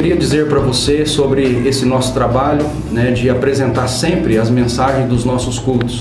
queria dizer para você sobre esse nosso trabalho, de apresentar sempre as mensagens dos nossos cultos.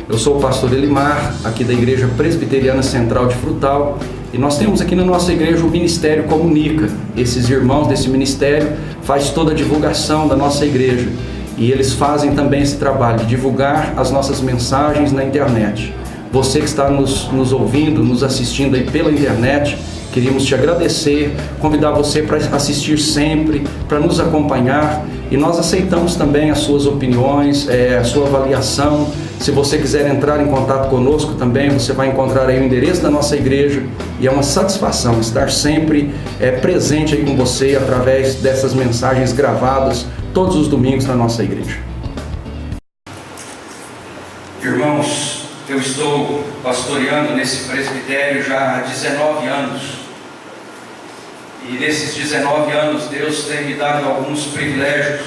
Eu sou o pastor Elimar, aqui da Igreja Presbiteriana Central de Frutal, e nós temos aqui na nossa igreja o Ministério Comunica. Esses irmãos desse ministério fazem toda a divulgação da nossa igreja, e eles fazem também esse trabalho de divulgar as nossas mensagens na internet. Você que está nos ouvindo, nos assistindo aí pela internet, queríamos te agradecer, convidar você para assistir sempre, para nos acompanhar, e nós aceitamos também as suas opiniões, a sua avaliação. Se você quiser entrar em contato conosco também, você vai encontrar aí o endereço da nossa igreja, e é uma satisfação estar sempre presente aí com você através dessas mensagens gravadas todos os domingos na nossa igreja. Irmãos, eu estou pastoreando nesse presbitério já há 19 anos. E nesses 19 anos, Deus tem me dado alguns privilégios.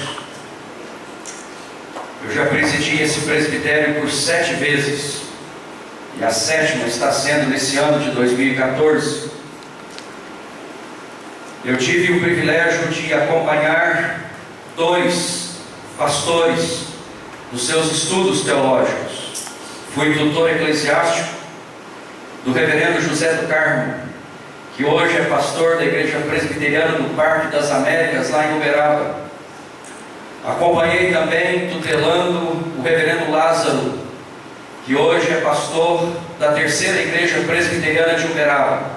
Eu já presidi esse presbitério por 7 vezes. E a 7ª está sendo nesse ano de 2014. Eu tive o privilégio de acompanhar 2 pastores nos seus estudos teológicos. Fui tutor eclesiástico do reverendo José do Carmo, que hoje é pastor da Igreja Presbiteriana do Parque das Américas, lá em Uberaba. Acompanhei também, tutelando, o reverendo Lázaro, que hoje é pastor da 3ª Igreja Presbiteriana de Uberaba.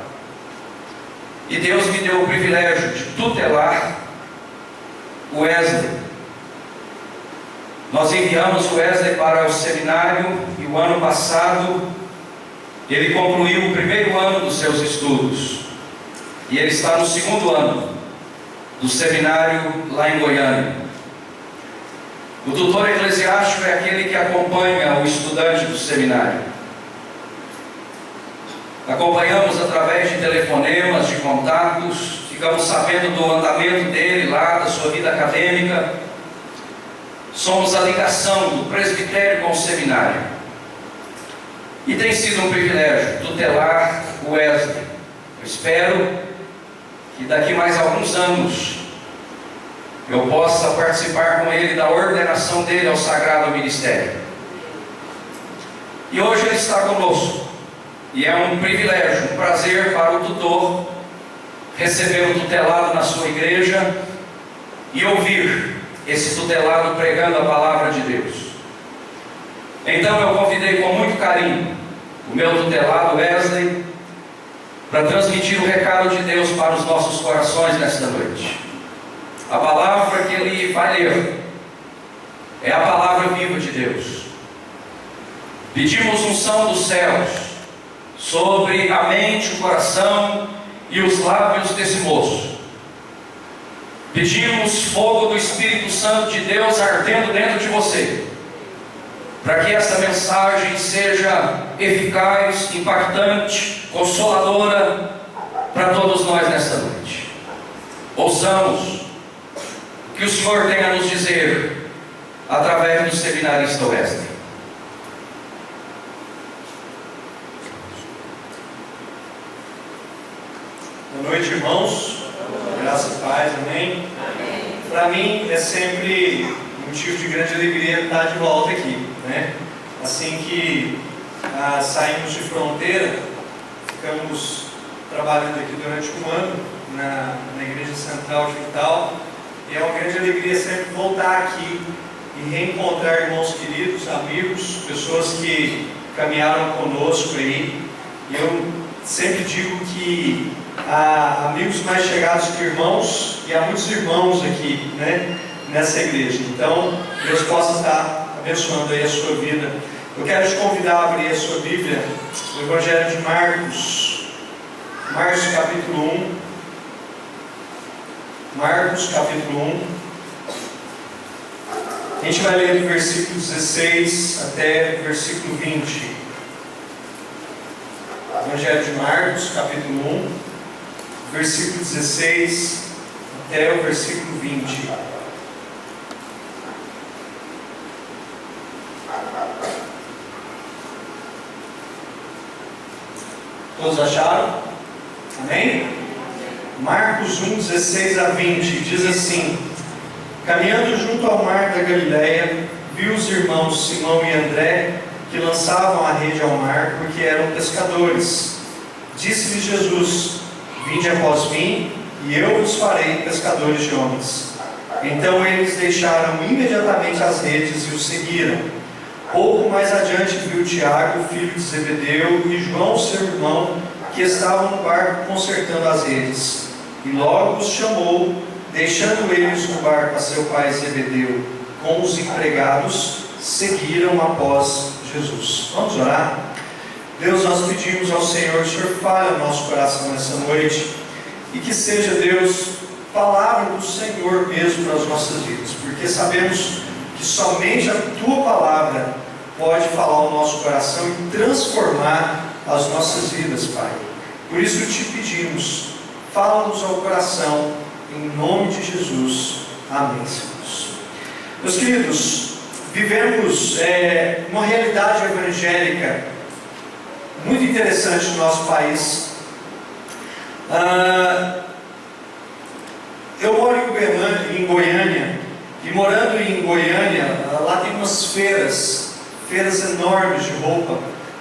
E Deus me deu o privilégio de tutelar o Wesley. Nós enviamos o Wesley para o seminário e o ano passado ele concluiu o 1º ano dos seus estudos. E ele está no 2º ano do seminário lá em Goiânia. O tutor eclesiástico é aquele que acompanha o estudante do seminário. Acompanhamos através de telefonemas, de contatos, ficamos sabendo do andamento dele lá, da sua vida acadêmica. Somos a ligação do presbitério com o seminário. E tem sido um privilégio tutelar o Wesley. Eu espero que daqui mais alguns anos eu possa participar com ele da ordenação dele ao sagrado ministério. E hoje ele está conosco. E é um privilégio, um prazer para o tutor receber o tutelado na sua igreja e ouvir esse tutelado pregando a palavra de Deus. Então eu convidei com muito carinho o meu tutelado Wesley para transmitir o recado de Deus para os nossos corações nesta noite. A palavra que ele vai ler é a palavra viva de Deus. Pedimos unção dos céus sobre a mente, o coração e os lábios desse moço. Pedimos fogo do Espírito Santo de Deus ardendo dentro de você, para que essa mensagem seja eficaz, impactante, consoladora para todos nós nesta noite. Ouçamos o que o Senhor tem a nos dizer através do seminarista Wesley. Boa noite, irmãos. Graça e paz, amém? Para mim é sempre motivo de grande alegria estar de volta aqui, né? Assim que saímos de Fronteira, ficamos trabalhando aqui durante um ano na Igreja Central de Frutal, e é uma grande alegria sempre voltar aqui e reencontrar irmãos queridos, amigos, pessoas que caminharam conosco aí. E eu sempre digo que há amigos mais chegados que irmãos, e há muitos irmãos aqui, né, nessa igreja. Então, Deus possa estar abençoando aí a sua vida. Eu quero te convidar a abrir a sua Bíblia no Evangelho de Marcos, capítulo 1. Marcos, capítulo 1. A gente vai ler do versículo 16 até o versículo 20. Evangelho de Marcos, capítulo 1, versículo 16 até o versículo 20. Todos acharam? Amém? Marcos 1, 16 a 20, diz assim: caminhando junto ao mar da Galileia, viu os irmãos Simão e André, que lançavam a rede ao mar, porque eram pescadores. Disse-lhes Jesus: vinde após mim, e eu vos farei pescadores de homens. Então eles deixaram imediatamente as redes e o seguiram. Pouco mais adiante viu Tiago, filho de Zebedeu, e João, seu irmão, que estavam no barco consertando as redes. E logo os chamou, deixando eles no barco a seu pai Zebedeu, com os empregados, seguiram após Jesus. Vamos orar? Deus, nós pedimos ao Senhor que o Senhor fale no nosso coração nessa noite, e que seja, Deus, palavra do Senhor mesmo para as nossas vidas, porque sabemos que somente a Tua palavra pode falar ao nosso coração e transformar as nossas vidas, Pai. Por isso te pedimos, fala-nos ao coração, em nome de Jesus. Amém, Senhor. Meus queridos, vivemos uma realidade evangélica muito interessante no nosso país. Eu moro em Goiânia, e morando em Goiânia, lá tem umas feiras enormes de roupa,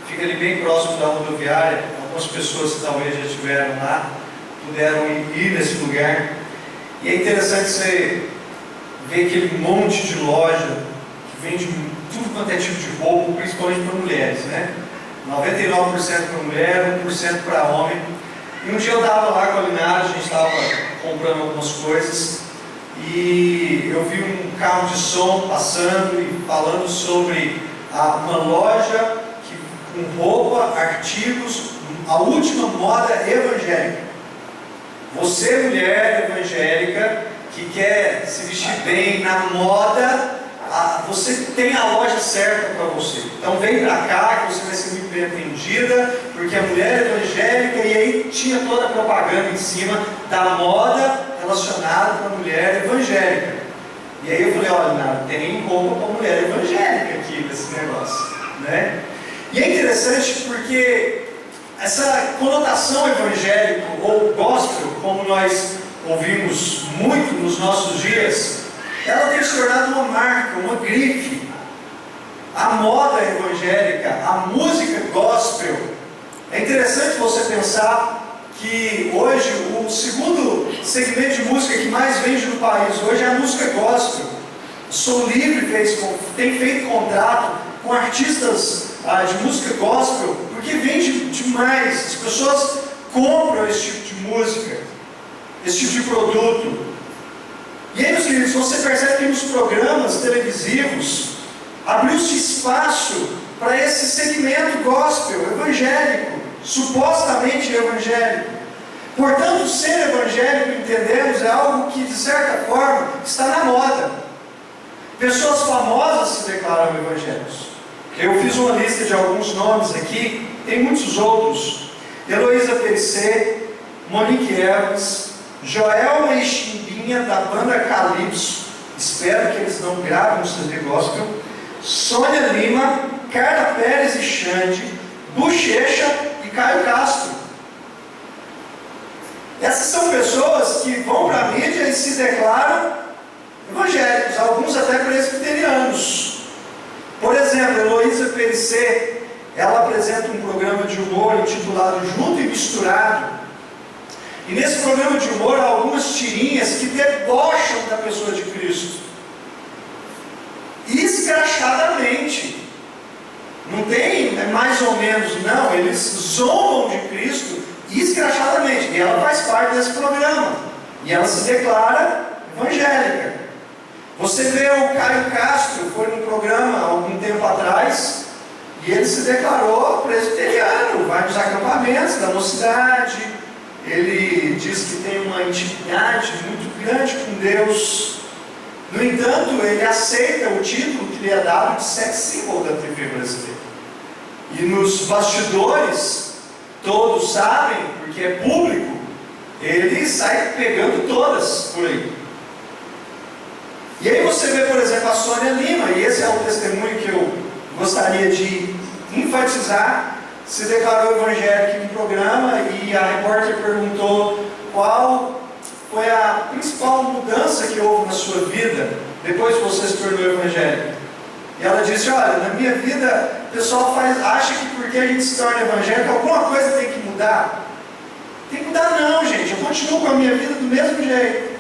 fica ali bem próximo da rodoviária. Algumas pessoas que talvez já estiveram lá, puderam ir nesse lugar, e é interessante você ver aquele monte de loja, que vende tudo quanto é tipo de roupa, principalmente para mulheres, né? 99% para mulher, 1% para homem. E um dia eu estava lá com a Linara, a gente estava comprando algumas coisas, e eu vi um carro de som passando e falando sobre uma loja com roupa, artigos, a última moda evangélica. Você, mulher evangélica, que quer se vestir bem na moda, você tem a loja certa para você. Então vem para cá que você vai ser muito bem atendida, porque a mulher evangélica, e aí tinha toda a propaganda em cima da moda relacionada com a mulher evangélica. E aí eu falei, olha, não tem nenhum roupa para mulher evangélica aqui nesse negócio, né? E é interessante porque essa conotação evangélica ou gospel, como nós ouvimos muito nos nossos dias, ela tem se tornado uma marca, uma grife. A moda evangélica, a música gospel. É interessante você pensar que hoje o segundo segmento de música que mais vende no país hoje é a música gospel. Som Livre tem feito contrato com artistas de música gospel, porque vende demais. As pessoas compram esse tipo de música, esse tipo de produto. E aí, meus queridos, você percebe que nos programas televisivos abriu-se espaço para esse segmento gospel, evangélico, supostamente evangélico. Portanto, ser evangélico, entendemos, é algo que, de certa forma, está na moda. Pessoas famosas se declaram evangélicos. Eu fiz uma lista de alguns nomes aqui, tem muitos outros. Heloísa Perissé, Monique Evans, Joelma e Chimbinha, da banda Calypso, espero que eles não gravem no CD Gospel, Sônia Lima, Carla Pérez e Xande, Bochecha e Caio Castro. Essas são pessoas que vão para a mídia e se declaram evangélicos, alguns até presbiterianos. Por exemplo, Heloísa Perissé, ela apresenta um programa de humor intitulado Junto e Misturado. E nesse programa de humor há algumas tirinhas que debocham da pessoa de Cristo. Escrachadamente. Não tem mais ou menos, não. Eles zombam de Cristo escrachadamente. E ela faz parte desse programa. E ela se declara evangélica. Você vê o Caio Castro, foi num programa há algum tempo atrás, e ele se declarou presbiteriano, vai nos acampamentos da mocidade, ele diz que tem uma intimidade muito grande com Deus. No entanto, ele aceita o título que lhe é dado de sex symbol da TV brasileira. E nos bastidores, todos sabem, porque é público, ele sai pegando todas por aí. E aí você vê, por exemplo, a Sônia Lima, e esse é o testemunho que eu gostaria de enfatizar, se declarou evangélico no programa, e a repórter perguntou qual foi a principal mudança que houve na sua vida depois que você se tornou evangélico? E ela disse: olha, na minha vida o pessoal acha que porque a gente se torna evangélico alguma coisa tem que mudar. Tem que mudar não, gente, eu continuo com a minha vida do mesmo jeito.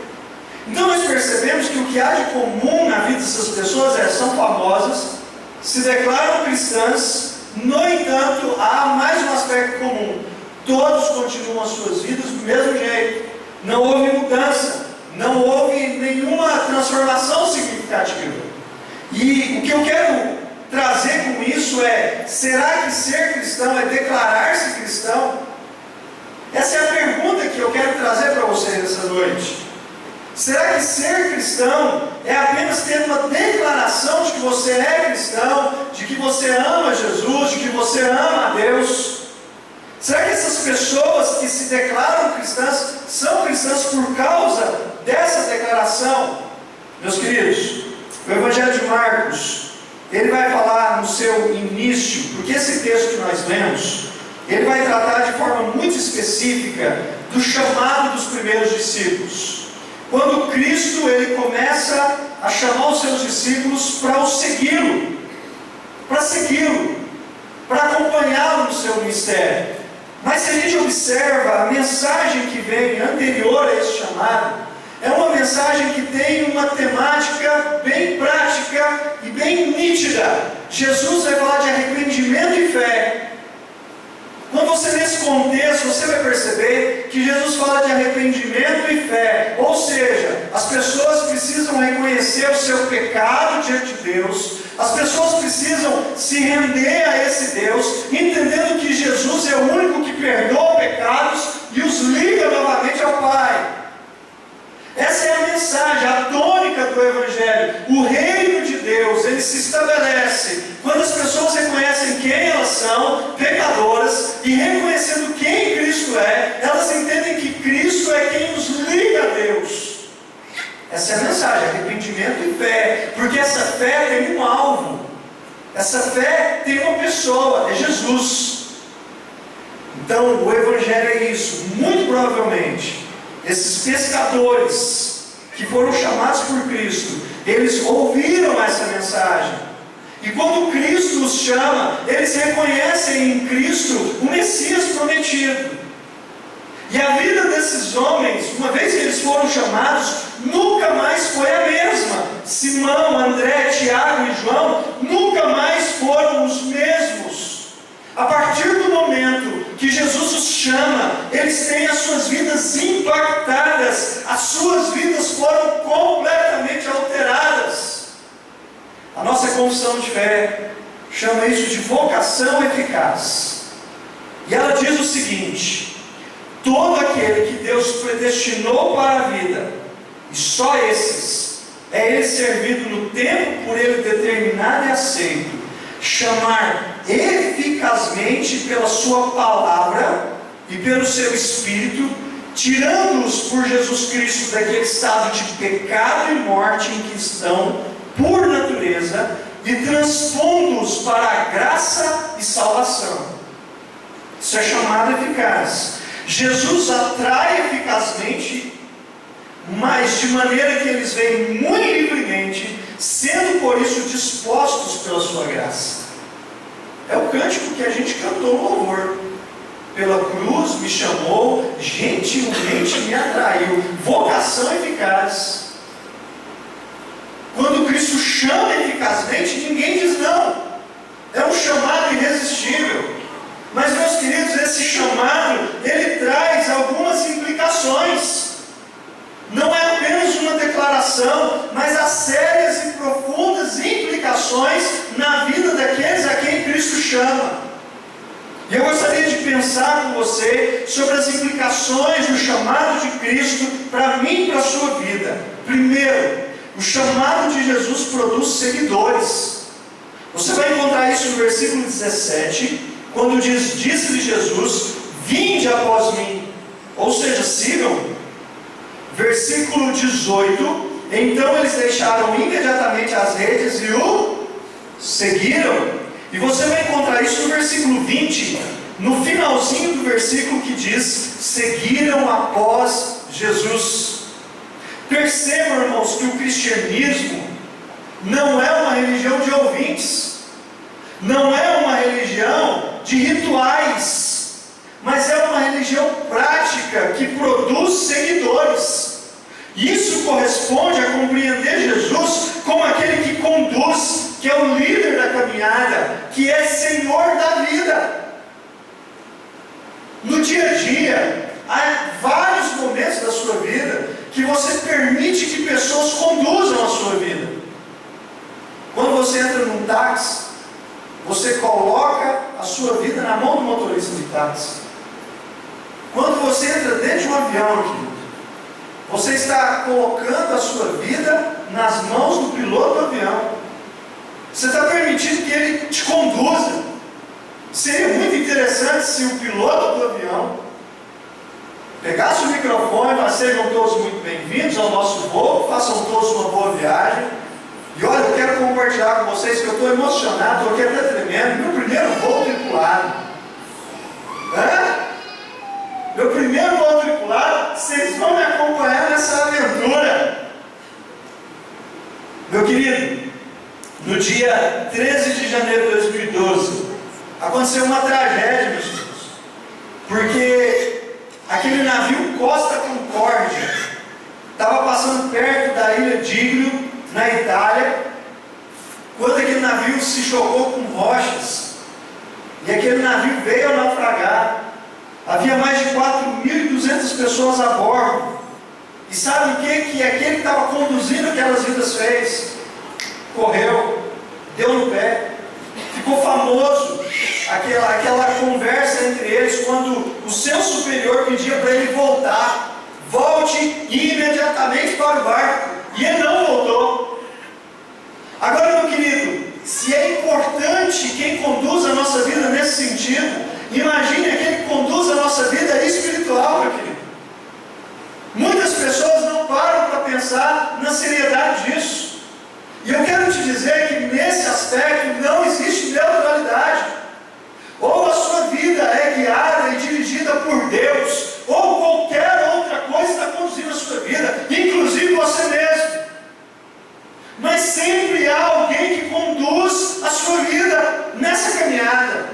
Então nós percebemos que o que há de comum na vida dessas pessoas são famosas, se declaram cristãs, no entanto há mais um aspecto comum: todos continuam as suas vidas do mesmo jeito, não houve mudança, não houve nenhuma transformação significativa. E o que eu quero trazer com isso será que ser cristão é declarar-se cristão? Essa é a pergunta que eu quero trazer para vocês essa noite. Será que ser cristão é apenas ter uma declaração de que você é cristão, de que você ama Jesus, de que você ama a Deus? Será que essas pessoas que se declaram cristãs são cristãs por causa dessa declaração? Meus queridos, o Evangelho de Marcos, ele vai falar no seu início, porque esse texto que nós lemos, ele vai tratar de forma muito específica do chamado dos primeiros discípulos. Quando Cristo ele começa a chamar os seus discípulos para o segui-lo, para acompanhá-lo no seu ministério. Mas se a gente observa a mensagem que vem anterior a esse chamado, é uma mensagem que tem uma temática bem prática e bem nítida. Jesus vai falar de arrependimento e fé. Quando você lê esse contexto, você vai perceber que Jesus fala de arrependimento e fé. Ou seja, as pessoas precisam reconhecer o seu pecado diante de Deus. As pessoas precisam se render a esse Deus, entendendo que Jesus é o único que perdoa pecados e os liga novamente ao Pai. Essa é a mensagem, a tônica do Evangelho. O reino de Deus, ele se estabelece quando as pessoas reconhecem quem elas são, pecadoras, e reconhecendo quem Cristo é, elas entendem que Cristo é quem os liga a Deus. Essa é a mensagem, arrependimento e fé, porque essa fé tem um alvo, essa fé tem uma pessoa, é Jesus. Então o Evangelho é isso. Muito provavelmente esses pescadores que foram chamados por Cristo, eles ouviram essa mensagem, e quando Cristo os chama, eles reconhecem em Cristo o Messias prometido. E a vida desses homens, uma vez que eles foram chamados, nunca mais foi a mesma. Simão, André, Tiago e João nunca mais foram os mesmos. A partir do momento que Jesus os chama, eles têm as suas vidas impactadas, as suas vidas foram completamente alteradas. A nossa confissão de fé chama isso de vocação eficaz. E ela diz o seguinte: todo aquele que Deus predestinou para a vida, e só esses, é ele servido no tempo por ele determinado e aceito, chamar eficazmente pela sua palavra e pelo seu Espírito, tirando-os por Jesus Cristo daquele estado de pecado e morte em que estão por natureza, e transpondo-os para a graça e salvação. Isso é chamado eficaz. Jesus atrai eficazmente, mas de maneira que eles vêm muito livremente, sendo por isso dispostos pela sua graça. É o cântico que a gente cantou no louvor. Pela cruz me chamou, gentilmente me atraiu. Vocação eficaz. Quando Cristo chama eficazmente, ninguém diz não. É um chamado irresistível. Mas, meus queridos, esse chamado, ele traz algumas implicações. Não é apenas uma declaração, mas há sérias e profundas implicações na vida daqueles a quem Cristo chama. E eu gostaria de pensar com você sobre as implicações do chamado de Cristo para mim e para a sua vida. Primeiro, o chamado de Jesus produz seguidores. Você vai encontrar isso no versículo 17, quando diz: disse-lhe Jesus, vinde após mim, ou seja, sigam. Versículo 18, então eles deixaram imediatamente as redes e o seguiram. E você vai encontrar isso no versículo 20, no finalzinho do versículo que diz: seguiram após Jesus. Percebam, irmãos, que o cristianismo não é uma religião de ouvintes, não é uma religião de rituais, mas é uma religião prática que produz seguidores. Isso corresponde a compreender Jesus como aquele que conduz, que é o líder da caminhada, que é Senhor da vida. No dia a dia, há vários momentos da sua vida que você permite que pessoas conduzam a sua vida. Quando você entra num táxi, você coloca a sua vida na mão do motorista de táxi. Quando você entra dentro de um avião, querido, você está colocando a sua vida nas mãos do piloto do avião. Você está permitindo que ele te conduza. Seria muito interessante se o piloto do avião pegasse o microfone e falasse: sejam todos muito bem-vindos ao nosso voo, façam todos uma boa viagem. E olha, eu quero compartilhar com vocês que eu estou emocionado, estou aqui até tremendo. Meu primeiro voo tripulado. Meu primeiro voo tripulado, vocês vão me acompanhar nessa aventura. Meu querido, no dia 13 de janeiro de 2012, aconteceu uma tragédia, meus filhos. Porque aquele navio Costa Concórdia estava passando perto da ilha de Giglio, na Itália, quando aquele navio se chocou com rochas, e aquele navio veio a naufragar. Havia mais de 4.200 pessoas a bordo. E sabe o que aquele que estava conduzindo aquelas vidas fez? Correu, deu no pé, ficou famoso aquela conversa entre eles, quando o seu superior pedia para ele voltar: volte imediatamente para o barco. E ele não voltou. Agora, meu querido, se é importante quem conduz a nossa vida nesse sentido, imagine aquele que conduz a nossa vida espiritual, meu querido. Muitas pessoas não param para pensar na seriedade disso. E eu quero te dizer que nesse aspecto não existe neutralidade. Ou a sua vida é guiada e dirigida por Deus, ou qualquer outra coisa está conduzindo a sua vida, inclusive você mesmo. Mas sempre há alguém que conduz a sua vida nessa caminhada.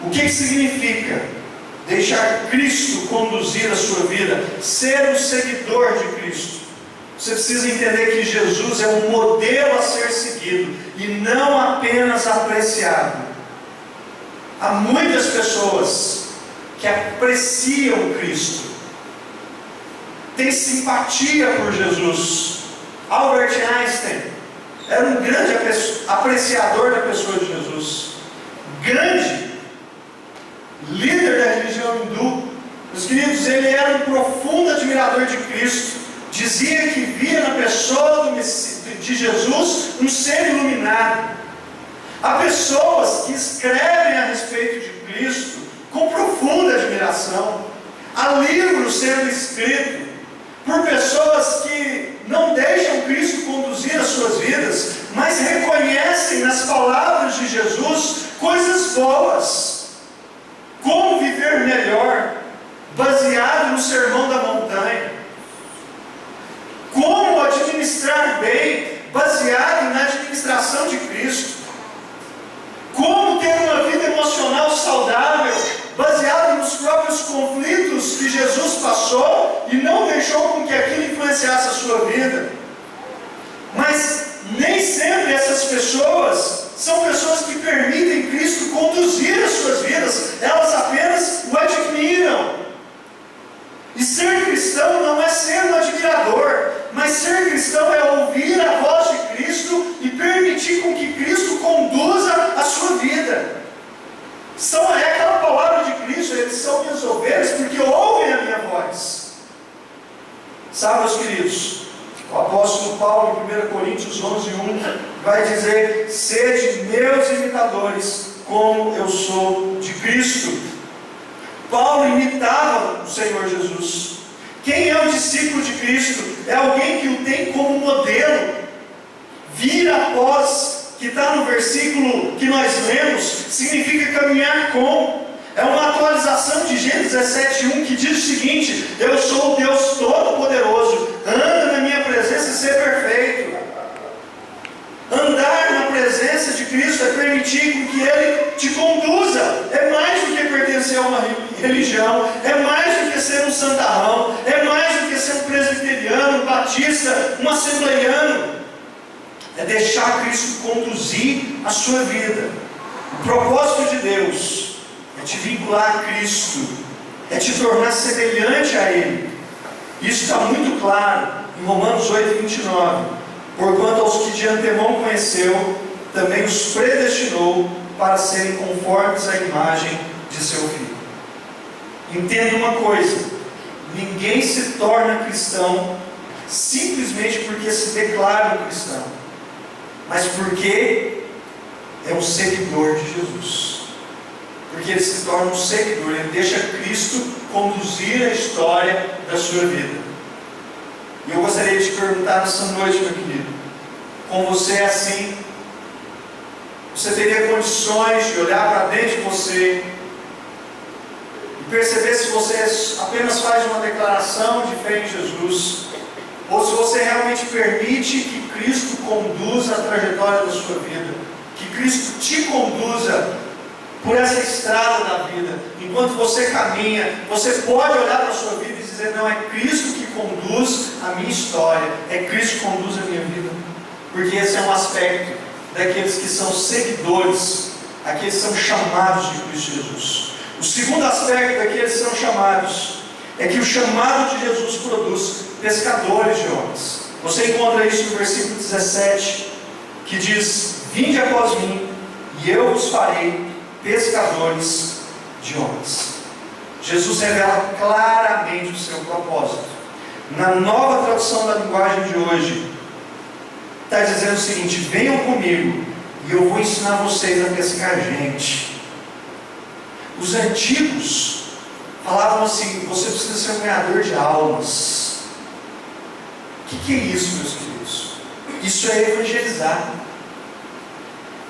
O que significa deixar Cristo conduzir a sua vida? Ser um seguidor de Cristo. Você precisa entender que Jesus é um modelo a ser seguido e não apenas apreciado. Há muitas pessoas que apreciam Cristo, têm simpatia por Jesus. Albert Einstein era um grande apreciador da pessoa de Jesus, grande líder da religião hindu. Meus queridos, ele era um profundo admirador de Cristo. Dizia que via na pessoa de Jesus um ser iluminado. Há pessoas que escrevem a respeito de Cristo com profunda admiração. Há livros sendo escritos por pessoas que não deixam Cristo conduzir as suas vidas, mas reconhecem nas palavras de Jesus coisas boas. Como viver melhor, baseado no Sermão da Montanha. Como administrar bem, baseado na administração de Cristo. Como ter uma vida emocional saudável, baseado nos próprios conflitos que Jesus passou e não deixou com que aquilo influenciasse a sua vida. Mas nem sempre essas pessoas são pessoas que permitem Cristo conduzir as suas vidas, elas apenas o admiram. E ser cristão não é ser um admirador, mas ser cristão é ouvir a voz de Cristo e permitir com que Cristo conduza a sua vida. É aquela palavra de Cristo: eles são minhas ovelhas porque ouvem a minha voz. Sabe, meus queridos, o apóstolo Paulo, em 1 Coríntios 11:1, vai dizer: sede meus imitadores, como eu sou de Cristo. Paulo imitava o Senhor Jesus. Quem é o discípulo de Cristo? É alguém que o tem como modelo. Vir após que está no versículo que nós lemos significa caminhar com. É uma atualização de Gênesis 17:1 que diz o seguinte: eu sou o Deus Todo-Poderoso, anda na minha presença e ser perfeito. Andar na presença de Cristo é permitir que Ele te conduza. É mais do que pertencer a uma religião, é mais do que ser um santarrão, é mais do que ser um presbiteriano, um batista, um assembleiano. É deixar Cristo conduzir a sua vida. O propósito de Deus é te vincular a Cristo, é te tornar semelhante a Ele. Isso está muito claro em Romanos 8:29. Porquanto aos que de antemão conheceu, também os predestinou para serem conformes à imagem de seu Filho. Entenda uma coisa: ninguém se torna cristão simplesmente porque se declara um cristão, mas porque é um seguidor de Jesus. Porque ele se torna um seguidor, ele deixa Cristo conduzir a história da sua vida. E eu gostaria de te perguntar nessa noite, meu querido: com você é assim? Você teria condições de olhar para dentro de você e perceber se você apenas faz uma declaração de fé em Jesus, ou se você realmente permite que Cristo conduza a trajetória da sua vida, que Cristo te conduza por essa estrada da vida. Enquanto você caminha, você pode olhar para a sua vida e dizer: não, é Cristo que conduz a minha história, é Cristo que conduz a minha vida. Porque esse é um aspecto daqueles que são seguidores, aqueles que são chamados de Cristo Jesus. O segundo aspecto daqueles que são chamados é que o chamado de Jesus produz pescadores de homens. Você encontra isso no versículo 17, que diz: vinde após mim, e eu vos farei pescadores de homens. Jesus revela claramente o seu propósito. Na nova tradução da linguagem de hoje, está dizendo o seguinte: venham comigo e eu vou ensinar vocês a pescar gente. Os antigos falavam assim: você precisa ser um ganhador de almas. O que é isso, meus queridos? Isso é evangelizar.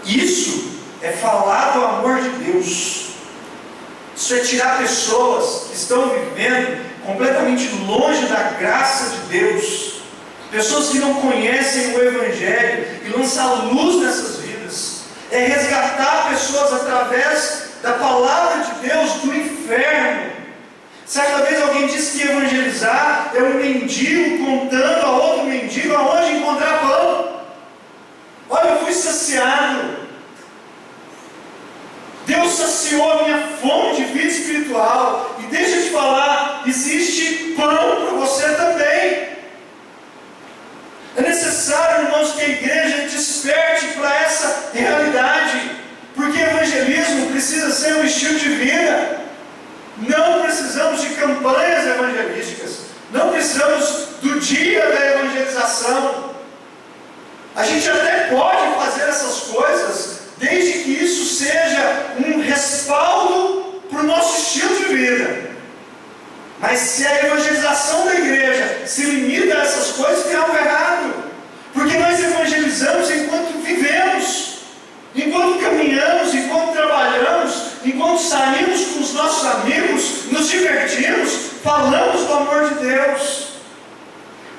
Isso é falar do amor de Deus. Isso é tirar pessoas que estão vivendo completamente longe da graça de Deus, pessoas que não conhecem o Evangelho, e lançar luz nessas vidas. É resgatar pessoas através da palavra de Deus do inferno. Certa vez alguém disse que evangelizar é um mendigo contando a outro mendigo aonde encontrar pão. Olha, eu fui saciado. Deus saciou a minha fome de vida espiritual. E deixa eu te falar, existe pão para você também. É necessário, irmãos, que a igreja desperte para essa realidade, porque evangelismo precisa ser um estilo de vida. Não precisamos de campanhas evangelísticas, não precisamos do dia da evangelização. A gente até pode fazer essas coisas, desde que isso seja um respaldo para o nosso estilo de vida. Mas se a evangelização da igreja se limita a essas coisas, tem algo errado. Porque nós evangelizamos enquanto vivemos, enquanto caminhamos, enquanto trabalhamos, enquanto saímos com os nossos amigos, nos divertimos, falamos do amor de Deus.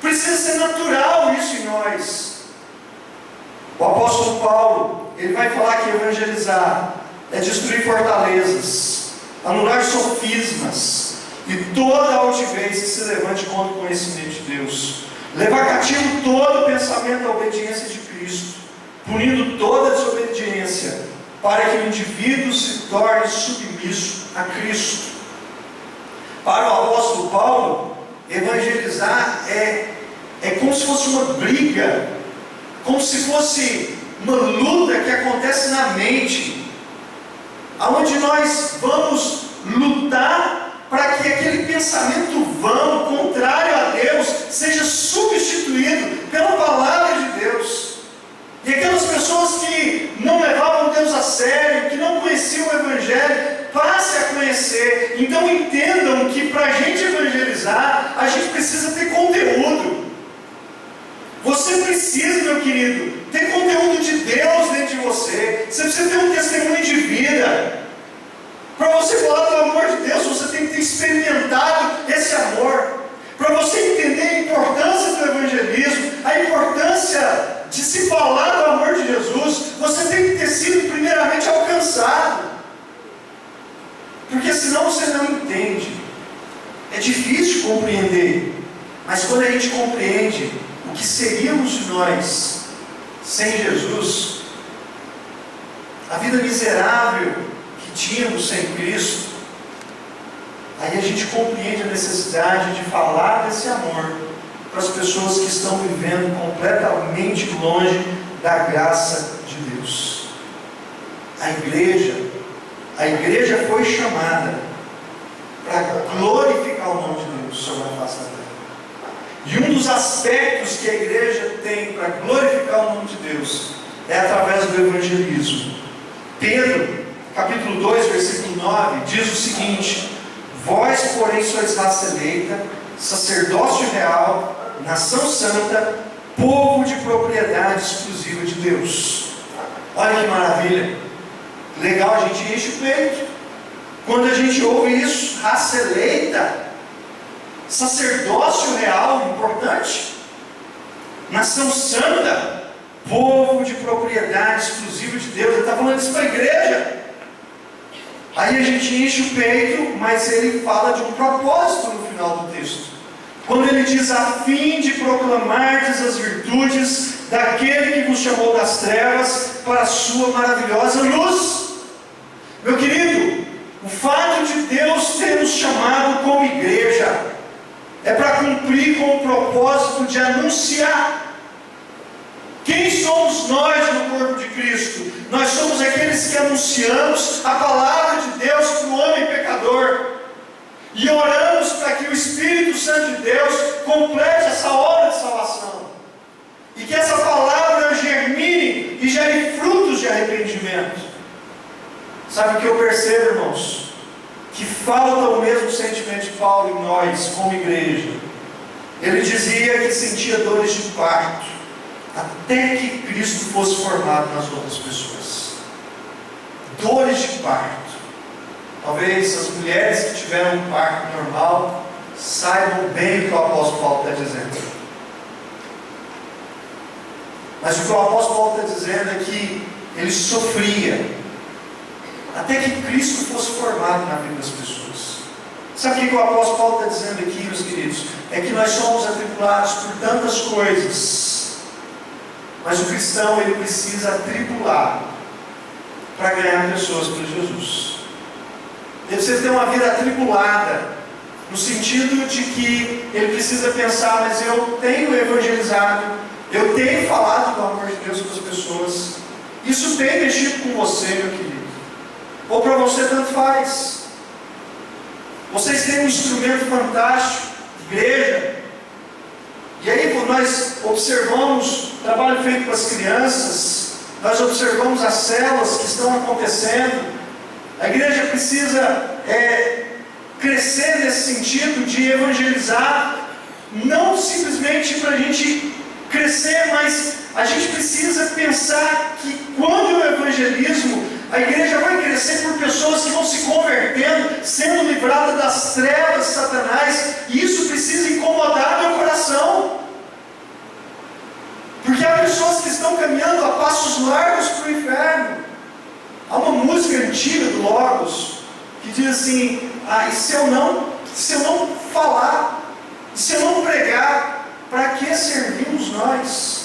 Precisa ser natural isso em nós. O apóstolo Paulo, ele vai falar que evangelizar é destruir fortalezas, anular sofismas e toda altivez que se levante contra o conhecimento de Deus, levar cativo todo pensamento à obediência de Cristo, punindo toda desobediência, para que o indivíduo se torne submisso a Cristo. Para o apóstolo Paulo, evangelizar é como se fosse uma briga, como se fosse uma luta que acontece na mente, aonde nós vamos lutar para que aquele pensamento vão, contrário a Deus, seja substituído pela palavra de Deus. E aquelas pessoas que não levavam Deus a sério, que não conheciam o Evangelho, passem a conhecer. Então entendam que para a gente evangelizar, a gente precisa ter conteúdo. Você precisa, meu querido, ter conteúdo de Deus dentro nós, sem Jesus, a vida miserável que tínhamos sem Cristo, aí a gente compreende a necessidade de falar desse amor para as pessoas que estão vivendo completamente longe da graça de Deus. A igreja foi chamada para glorificar o nome de Deus sobre a face da terra. E um dos aspectos que a igreja tem para glorificar o nome de Deus é através do evangelismo. Pedro, capítulo 2, versículo 9, diz o seguinte: vós, porém, sois raça eleita, sacerdócio real, nação santa, povo de propriedade exclusiva de Deus. Olha que maravilha! Legal, a gente enche o peito quando a gente ouve isso. Raça eleita, sacerdócio real, importante, nação santa, povo de propriedade exclusiva de Deus. Ele está falando isso para a igreja. Aí a gente enche o peito, mas ele fala de um propósito no final do texto, quando ele diz: a fim de proclamardes as virtudes daquele que vos chamou das trevas para a sua maravilhosa luz. Meu querido, o fato de Deus ter nos chamado como igreja é para cumprir com o propósito de anunciar. Quem somos nós no corpo de Cristo? Nós somos aqueles que anunciamos a palavra de Deus para o homem pecador, e oramos para que o Espírito Santo de Deus complete essa obra de salvação, e que essa palavra germine e gere frutos de arrependimento. Sabe o que eu percebo, irmãos? Que falta o mesmo sentimento de Paulo em nós, como igreja. Ele dizia que sentia dores de parto, até que Cristo fosse formado nas outras pessoas. Dores de parto. Talvez as mulheres que tiveram um parto normal saibam bem o que o apóstolo Paulo está dizendo. Mas o que o apóstolo Paulo está dizendo é que ele sofria até que Cristo fosse formado na vida das pessoas. Sabe o que o apóstolo Paulo está dizendo aqui, meus queridos? É que nós somos atribulados por tantas coisas, mas o cristão, ele precisa atribular para ganhar pessoas para Jesus. Ele precisa ter uma vida atribulada, no sentido de que ele precisa pensar: mas eu tenho evangelizado, eu tenho falado do amor de Deus para as pessoas. Isso tem mexido com você, meu querido. Ou para você tanto faz. Vocês têm um instrumento fantástico, igreja. E aí nós observamos o trabalho feito com as crianças, nós observamos as células que estão acontecendo. A igreja precisa crescer nesse sentido de evangelizar, não simplesmente para a gente crescer, mas a gente precisa pensar que quando o evangelismo, a igreja vai crescer por pessoas que vão se convertendo, sendo livradas das trevas de Satanás, e isso precisa incomodar meu coração, porque há pessoas que estão caminhando a passos largos para o inferno. Há uma música antiga do Logos que diz assim: e se eu não falar, e se eu não pregar, para que servimos nós?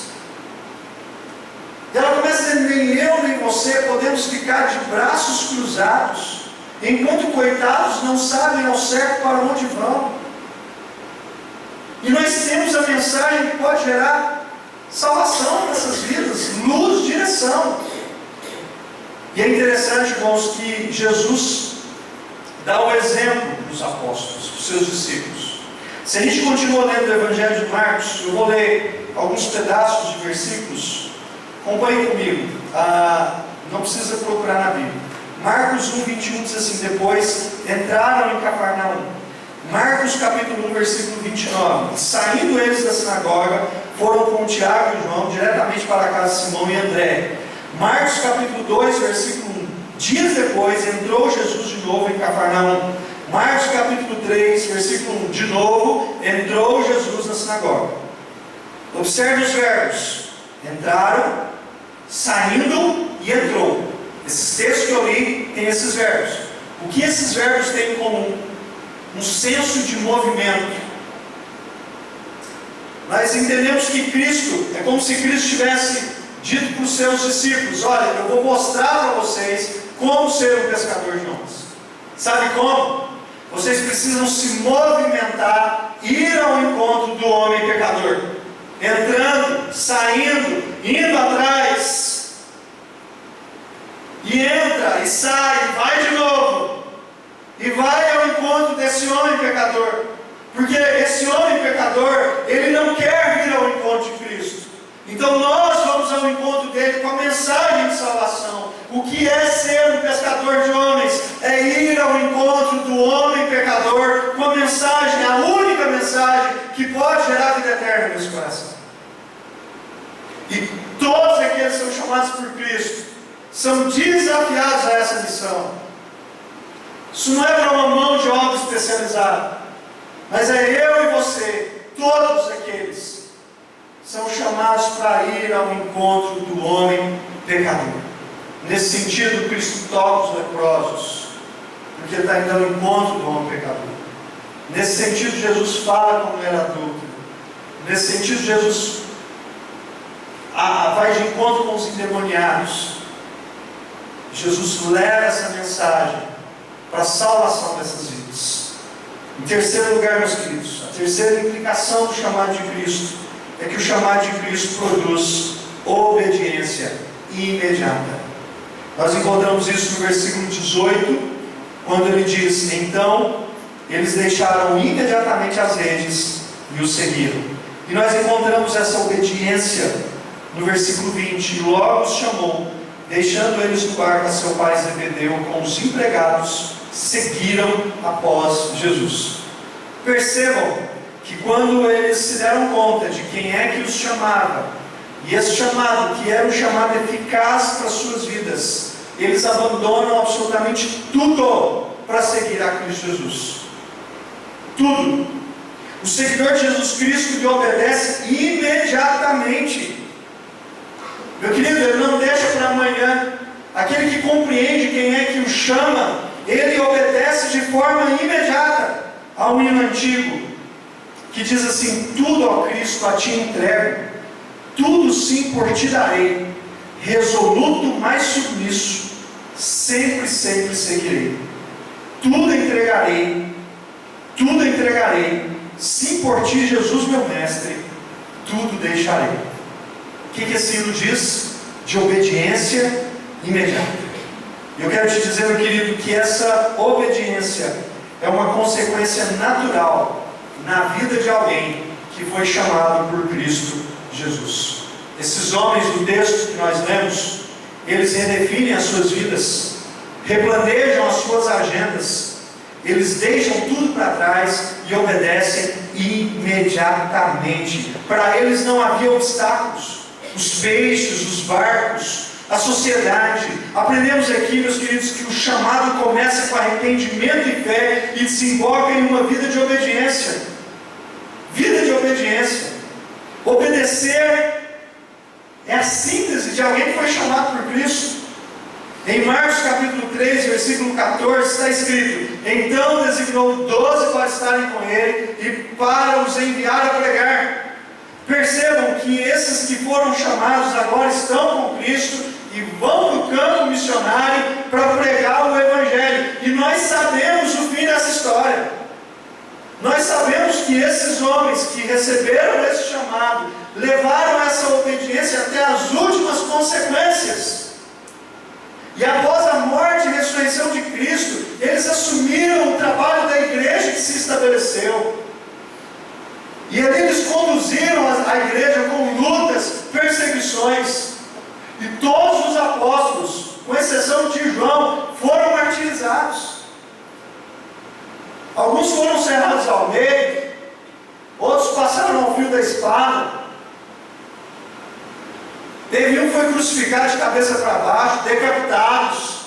E ela começa dizendo: nem eu nem você podemos ficar de braços cruzados, enquanto coitados não sabem ao certo para onde vão. E nós temos a mensagem que pode gerar salvação nessas vidas, luz, direção. E é interessante, irmãos, que Jesus dá o exemplo dos apóstolos, dos seus discípulos. Se a gente continua lendo o Evangelho de Marcos, eu vou ler alguns pedaços de versículos. Acompanhe comigo. Não precisa procurar na Bíblia. Marcos 1:21 diz assim: depois entraram em Cafarnaum. Marcos capítulo 1, versículo 29. Saindo eles da sinagoga, foram com Tiago e João diretamente para a casa de Simão e André. Marcos capítulo 2, versículo 1. Dias depois entrou Jesus de novo em Cafarnaum. Marcos capítulo 3, versículo 1. De novo entrou Jesus na sinagoga. Observe os verbos: entraram, saindo e entrou. Esses textos que eu li têm esses verbos. O que esses verbos têm em comum? Um senso de movimento. Nós entendemos que Cristo, é como se Cristo tivesse dito para os seus discípulos: olha, eu vou mostrar para vocês como ser um pescador de homens. Sabe como? Vocês precisam se movimentar, ir ao encontro do homem pecador, entrando, saindo, indo atrás, e entra, e sai, e vai de novo, e vai ao encontro desse homem pecador, porque esse homem pecador, ele não quer vir ao encontro de Cristo. Então nós vamos ao encontro dele com a mensagem de salvação. O que é ser um pescador de homens? É ir ao encontro do homem pecador com a mensagem, a única mensagem que pode gerar vida eterna nesse coração. E todos aqueles que são chamados por Cristo são desafiados a essa missão. Isso não é para uma mão de obra especializada, mas é eu e você, todos aqueles são chamados para ir ao encontro do homem pecador. Nesse sentido, Cristo toca os leprosos, porque ele está indo ao encontro do homem pecador. Nesse sentido, Jesus fala com a mulher adulta. Nesse sentido, Jesus vai de encontro com os endemoniados. Jesus leva essa mensagem para a salvação dessas vidas. Em terceiro lugar, meus queridos, a terceira implicação do chamado de Cristo é que o chamado de Cristo produz obediência imediata. Nós encontramos isso no versículo 18, quando ele diz: então eles deixaram imediatamente as redes e o seguiram. E nós encontramos essa obediência no versículo 20: e logo os chamou, deixando eles no barco a seu pai Zebedeu com os empregados, seguiram após Jesus. Percebam que quando eles se deram conta de quem é que os chamava, e esse chamado, que era um chamado eficaz para as suas vidas, eles abandonam absolutamente tudo para seguir a Cristo Jesus. Tudo. O seguidor de Jesus Cristo lhe obedece imediatamente. Meu querido, ele não deixa para amanhã. Aquele que compreende quem é que o chama, ele obedece de forma imediata. Há um hino antigo que diz assim: tudo, ó Cristo, a ti entrego, tudo sim por ti darei, resoluto, mais submisso, sempre, sempre seguirei. Tudo entregarei, sim por ti, Jesus meu mestre, tudo deixarei. O que esse hino diz? De obediência imediata. Eu quero te dizer, meu querido, que essa obediência é uma consequência natural na vida de alguém que foi chamado por Cristo Jesus. Esses homens do texto que nós lemos, eles redefinem as suas vidas, replanejam as suas agendas, eles deixam tudo para trás e obedecem imediatamente. Para eles não havia obstáculos, os peixes, os barcos, a sociedade. Aprendemos aqui, meus queridos, que o chamado começa com arrependimento e fé e desemboca em uma vida de obediência. Vida de obediência. Obedecer é a síntese de alguém que foi chamado por Cristo. Em Marcos capítulo 3, versículo 14, está escrito: então designou 12 para estarem com ele e para os enviar a pregar. Percebam que esses que foram chamados agora estão com Cristo e vão para o campo missionário para pregar o Evangelho. E nós sabemos o fim dessa história. Nós sabemos que esses homens que receberam esse chamado levaram essa obediência até as últimas consequências. E após a morte e ressurreição de Cristo, eles assumiram o trabalho da igreja que se estabeleceu. E ali eles conduziram a igreja com lutas, perseguições. E todos os apóstolos, com exceção de João, foram martirizados. Alguns foram cerrados ao meio, outros passaram ao fio da espada. Teve um que foi crucificado de cabeça para baixo, decapitados.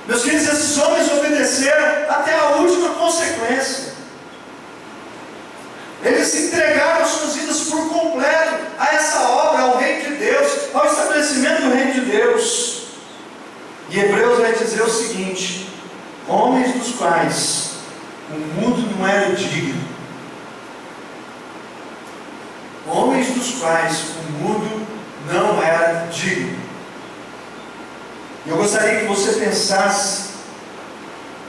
Meus queridos, esses homens obedeceram até a última consequência. Eles se entregaram as suas vidas por completo a essa obra, ao reino de Deus, ao estabelecimento do reino de Deus. E Hebreus vai dizer o seguinte: homens dos quais o mundo não era digno, quais o mundo não era digno. Eu gostaria que você pensasse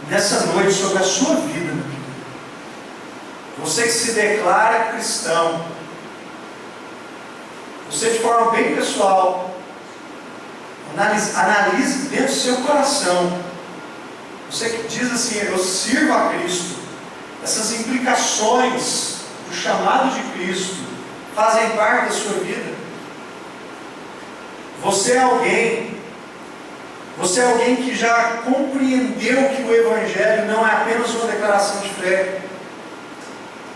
nessa noite sobre a sua vida, meu querido. Você que se declara cristão, você de forma bem pessoal, analise dentro do seu coração. Você que diz assim: eu sirvo a Cristo. Essas implicações do chamado de Cristo fazem parte da sua vida. Você é alguém que já compreendeu que o Evangelho não é apenas uma declaração de fé,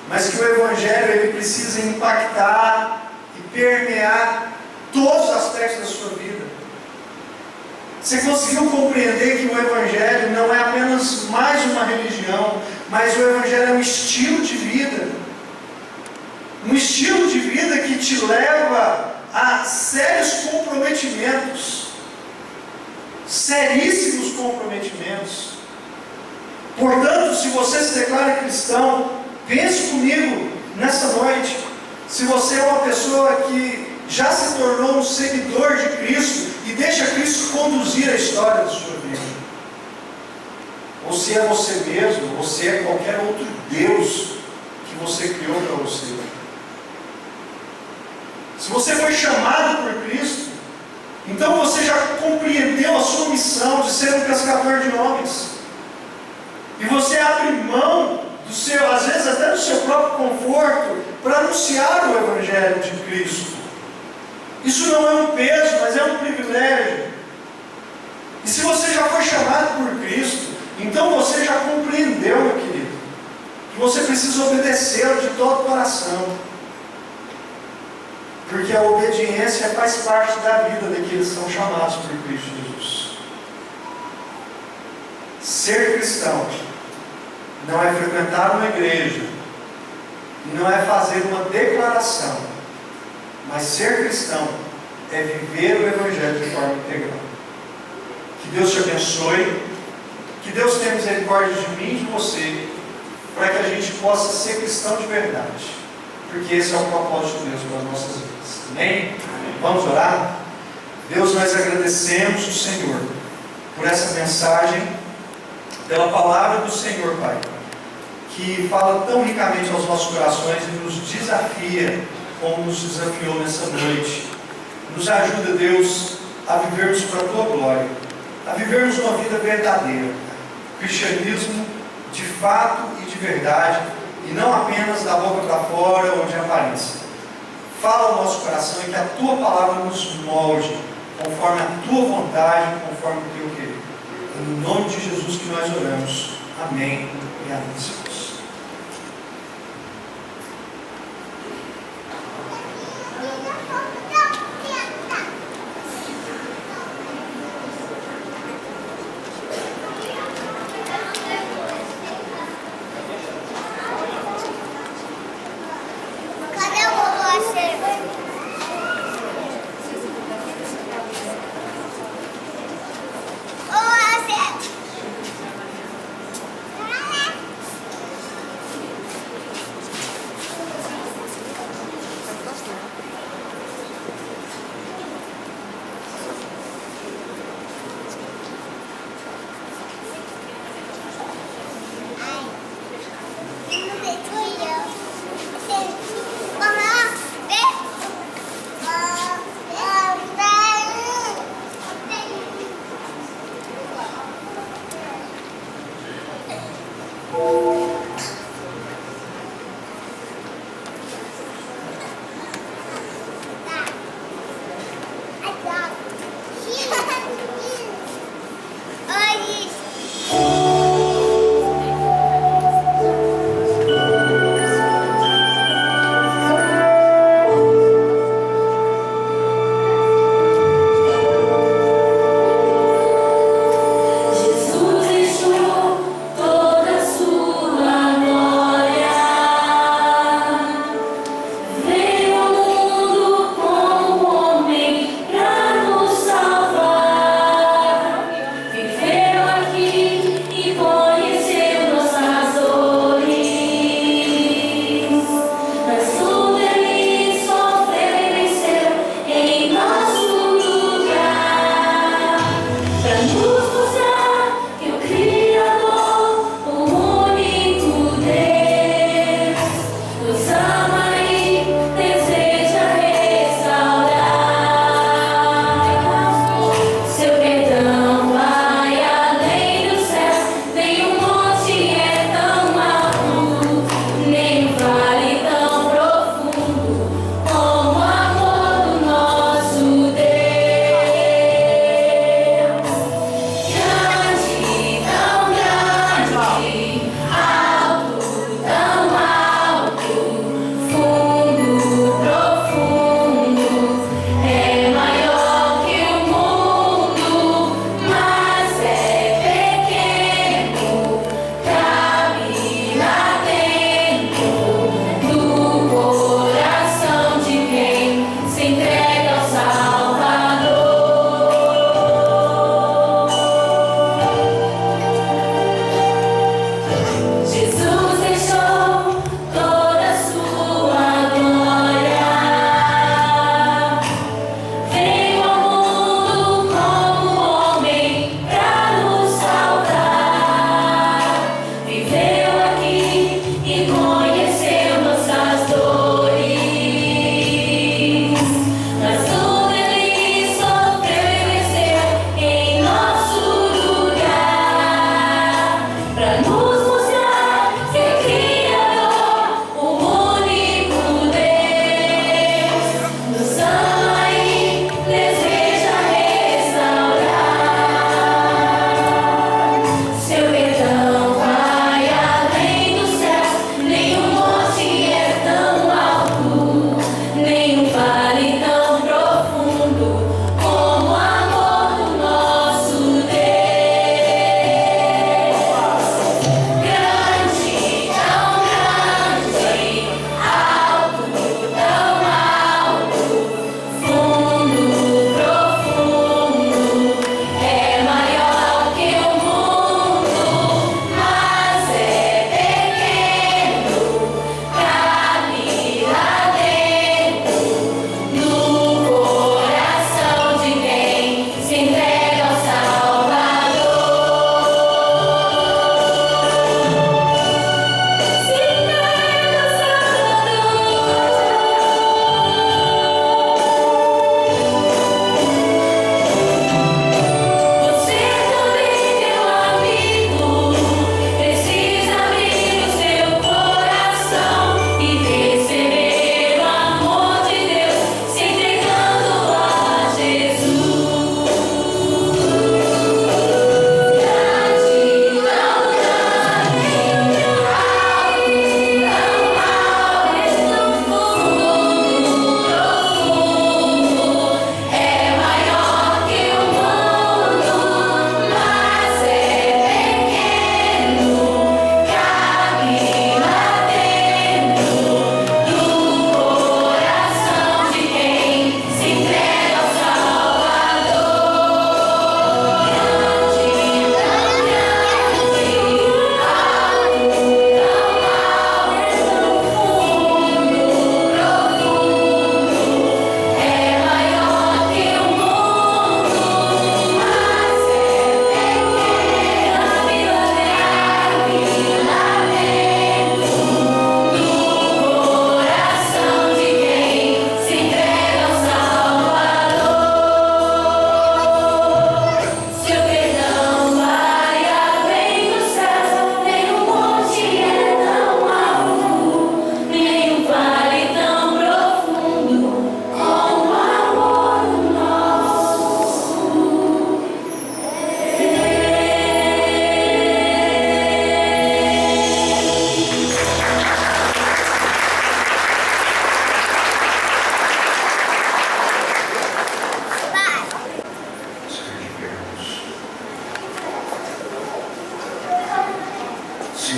mas que o Evangelho ele precisa impactar e permear todos os aspectos da sua vida. Você conseguiu compreender que o Evangelho não é apenas mais uma religião, mas o Evangelho é um estilo de vida. Um estilo de vida que te leva a sérios comprometimentos. Seríssimos comprometimentos. Portanto, se você se declara cristão, pense comigo nessa noite. Se você é uma pessoa que já se tornou um seguidor de Cristo e deixa Cristo conduzir a história da sua vida, ou se é você mesmo, ou se é qualquer outro Deus que você criou para você. Se você foi chamado por Cristo, então você já compreendeu a sua missão de ser um pescador de homens. E você abre mão do seu, às vezes até do seu próprio conforto, para anunciar o Evangelho de Cristo. Isso não é um peso, mas é um privilégio. E se você já foi chamado por Cristo, então você já compreendeu, meu querido, que você precisa obedecê-lo de todo o coração. Porque a obediência faz parte da vida daqueles que são chamados por Cristo Jesus. Ser cristão não é frequentar uma igreja, não é fazer uma declaração, mas ser cristão é viver o Evangelho de forma integral. Que Deus te abençoe, que Deus tenha misericórdia de mim e de você, para que a gente possa ser cristão de verdade, porque esse é o propósito de Deus para as nossas vidas. Amém? Vamos orar? Deus, nós agradecemos o Senhor por essa mensagem, pela palavra do Senhor, Pai, que fala tão ricamente aos nossos corações e nos desafia, como nos desafiou nessa noite. Nos ajuda, Deus, a vivermos para a Tua glória, a vivermos uma vida verdadeira, cristianismo de fato e de verdade, e não apenas da boca para fora ou de aparência. Fala ao nosso coração e que a Tua palavra nos molde, conforme a Tua vontade, conforme o Teu querer. Em nome de Jesus que nós oramos. Amém e amém, Senhor.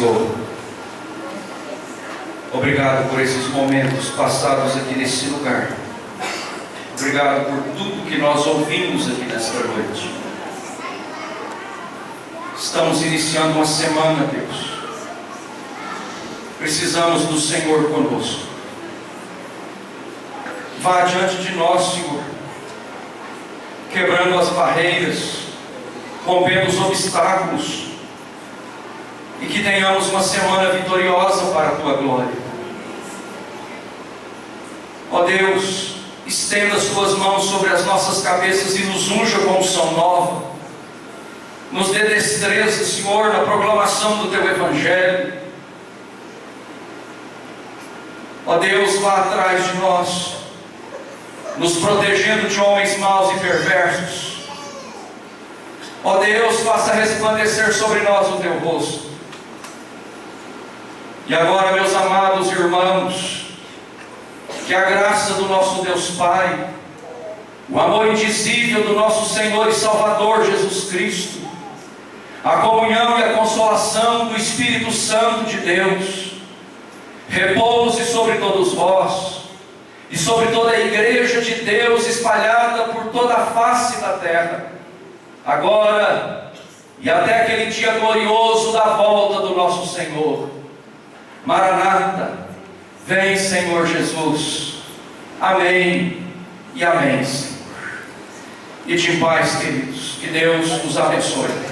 Senhor, obrigado por esses momentos passados aqui nesse lugar. Obrigado por tudo que nós ouvimos aqui nesta noite. Estamos iniciando uma semana, Deus. Precisamos do Senhor conosco. Vá diante de nós, Senhor, quebrando as barreiras, rompendo os obstáculos, e que tenhamos uma semana vitoriosa para a Tua glória. Ó Deus, estenda as Tuas mãos sobre as nossas cabeças e nos unja com unção nova. Nos dê destreza, Senhor, na proclamação do Teu Evangelho. Ó Deus, vá atrás de nós, nos protegendo de homens maus e perversos. Ó Deus, faça resplandecer sobre nós o Teu rosto. E agora, meus amados irmãos, que a graça do nosso Deus Pai, o amor indizível do nosso Senhor e Salvador Jesus Cristo, a comunhão e a consolação do Espírito Santo de Deus, repouse sobre todos vós e sobre toda a igreja de Deus espalhada por toda a face da terra, agora e até aquele dia glorioso da volta do nosso Senhor. Maranata, vem Senhor Jesus. Amém e amém, Senhor. E de paz, queridos, que Deus os abençoe.